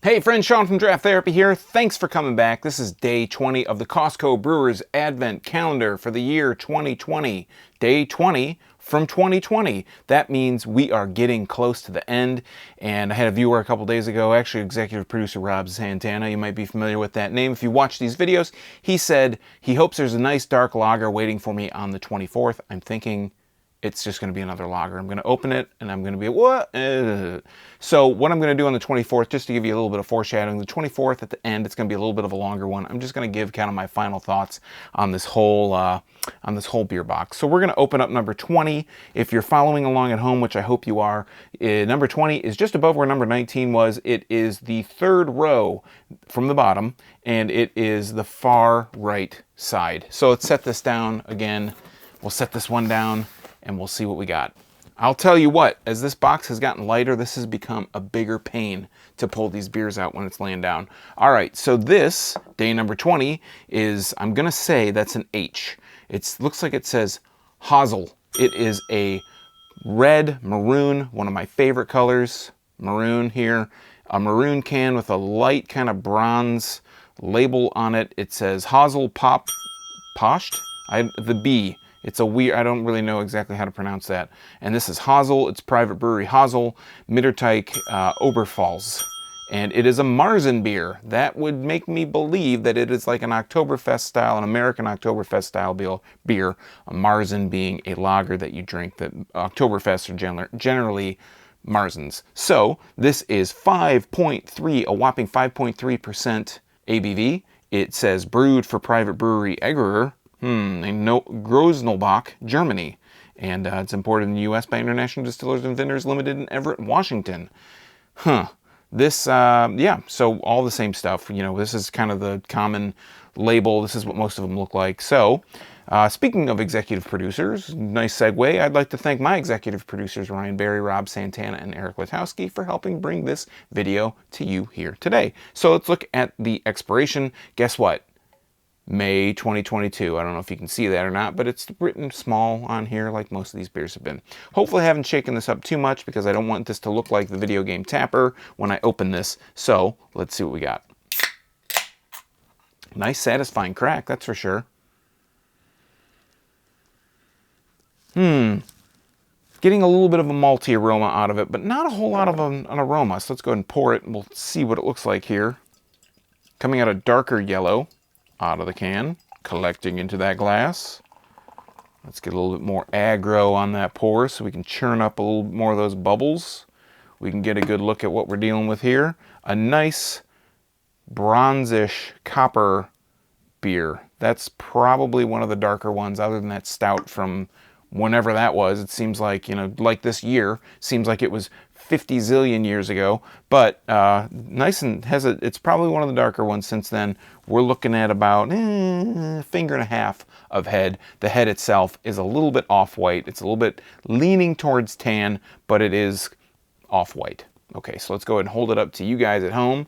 Hey friends, Sean from Draft Therapy here. Thanks for coming back. This is day 20 of the Costco Brewers Advent Calendar for the year 2020. Day 20 from 2020. That means we are getting close to the end. And I had a viewer a couple days ago, actually executive producer Rob Santana. You might be familiar with that name if you watch these videos. He said he hopes there's a nice dark lager waiting for me on the 24th. I'm thinking it's just going to be another lager. I'm going to open it and I'm going to be, what? So what I'm going to do on the 24th, just to give you a little bit of foreshadowing, the 24th at the end, it's going to be a little bit of a longer one. I'm just going to give kind of my final thoughts on this whole beer box. So we're going to open up number 20. If you're following along at home, which I hope you are, number 20 is just above where number 19 was. It is the third row from the bottom, and it is the far right side. So let's set this down again. We'll set this one down, and we'll see what we got. I'll tell you what, as this box has gotten lighter, this has become a bigger pain to pull these beers out when it's laying down. All right, so this, day number 20, is, I'm going to say that's an H. It looks like it says Hazel. It is a red maroon, one of my favorite colors, maroon here. A maroon can with a light kind of bronze label on it. It says Hazel Poscht, the B. It's a weird, I don't really know exactly how to pronounce that. And this is Hazel, it's Private Brewery Hazel, Mitterteich Oberpfalz. And it is a Marzen beer. That would make me believe that it is like an Oktoberfest style, an American Oktoberfest style beer. A Marzen being a lager that you drink, that Oktoberfests are generally Marzens. So this is 5.3, a whopping 5.3% ABV. It says brewed for Private Brewery Egerer. Grosnelbach, Germany. And it's imported in the U.S. by International Distillers and Vendors Limited in Everett, Washington. This, yeah, so all the same stuff. You know, this is kind of the common label. This is what most of them look like. So, speaking of executive producers, nice segue. I'd like to thank my executive producers, Ryan Berry, Rob Santana, and Eric Letowski, for helping bring this video to you here today. So let's look at the expiration. Guess what? May 2022. I don't know if you can see that or not, but it's written small on here like most of these beers have been. Hopefully I haven't shaken this up too much because I don't want this to look like the video game Tapper when I open this. So let's see what we got. Nice satisfying crack, that's for sure. Getting a little bit of a malty aroma out of it, but not a whole lot of an aroma. So let's go ahead and pour it and we'll see what it looks like here. Coming out a darker yellow out of the can, collecting into that glass. Let's get a little bit more aggro on that pour so we can churn up a little bit more of those bubbles. We can get a good look at what we're dealing with here. A nice bronzish copper beer. That's probably one of the darker ones other than that stout from whenever that was. It seems like, you know, like this year, seems like it was 50 zillion years ago, but nice and it's probably one of the darker ones since then. We're looking at about a finger and a half of head. The head itself is a little bit off-white. It's a little bit leaning towards tan, but it is off-white. Okay, so let's go ahead and hold it up to you guys at home.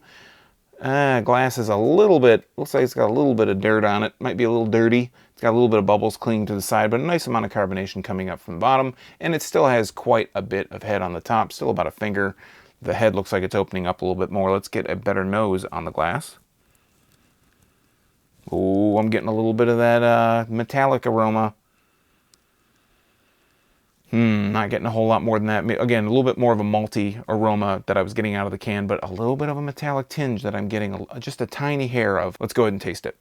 Glass is a little bit, looks like it's got a little bit of dirt on it. Might be a little dirty. It's got a little bit of bubbles clinging to the side, but a nice amount of carbonation coming up from the bottom. And it still has quite a bit of head on the top, still about a finger. The head looks like it's opening up a little bit more. Let's get a better nose on the glass. Oh, I'm getting a little bit of that metallic aroma. Not getting a whole lot more than that. Again, a little bit more of a malty aroma that I was getting out of the can, but a little bit of a metallic tinge that I'm getting just a tiny hair of. Let's go ahead and taste it.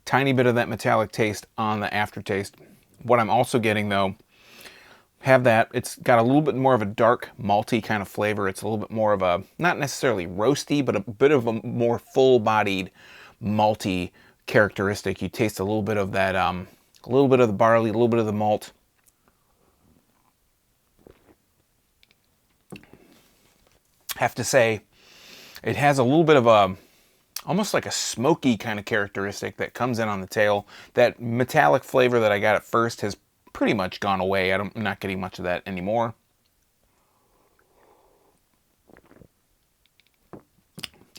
Tiny bit of that metallic taste on the aftertaste. What I'm also getting though, it's got a little bit more of a dark malty kind of flavor. It's a little bit more of a, not necessarily roasty, but a bit of a more full-bodied malty characteristic. You taste a little bit of that, a little bit of the barley, a little bit of the malt. Have to say, it has a little bit of a, almost like a smoky kind of characteristic that comes in on the tail. That metallic flavor that I got at first has pretty much gone away. I'm not getting much of that anymore.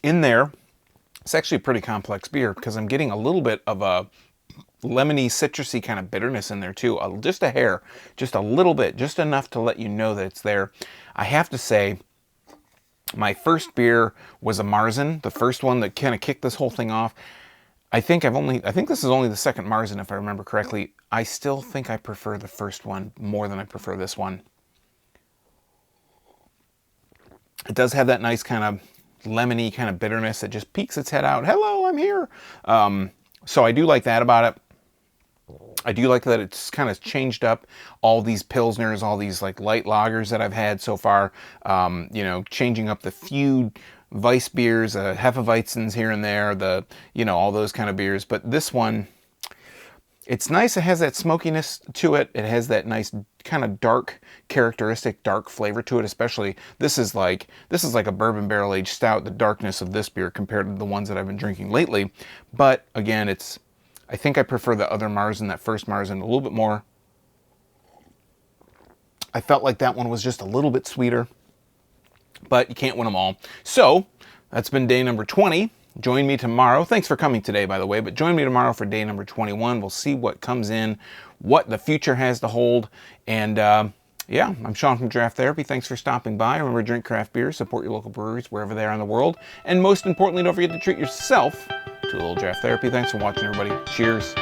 In there, it's actually a pretty complex beer because I'm getting a little bit of a lemony, citrusy kind of bitterness in there too. Just a hair, just a little bit, just enough to let you know that it's there. I have to say, my first beer was a Marzen, the first one that kind of kicked this whole thing off. I think this is only the second Marzen, if I remember correctly. I still think I prefer the first one more than I prefer this one. It does have that nice kind of lemony kind of bitterness that just peeks its head out. Hello, I'm here. So I do like that about it. I do like that it's kind of changed up all these Pilsners, all these like light lagers that I've had so far. You know, changing up the few Weiss beers, Hefeweizens here and there, all those kind of beers. But this one, it's nice. It has that smokiness to it. It has that nice kind of dark, characteristic dark flavor to it. Especially this is like a bourbon barrel aged stout. The darkness of this beer compared to the ones that I've been drinking lately. But again, I think I prefer the other Marzen, that first Marzen, a little bit more. I felt like that one was just a little bit sweeter, but you can't win them all. So that's been day number 20. Join me tomorrow. Thanks for coming today, by the way, but join me tomorrow for day number 21. We'll see what comes in, what the future has to hold. And yeah, I'm Sean from Draft Therapy. Thanks for stopping by. Remember, drink craft beer, support your local breweries wherever they are in the world. And most importantly, don't forget to treat yourself to a little draft therapy. Thanks for watching, everybody. Cheers.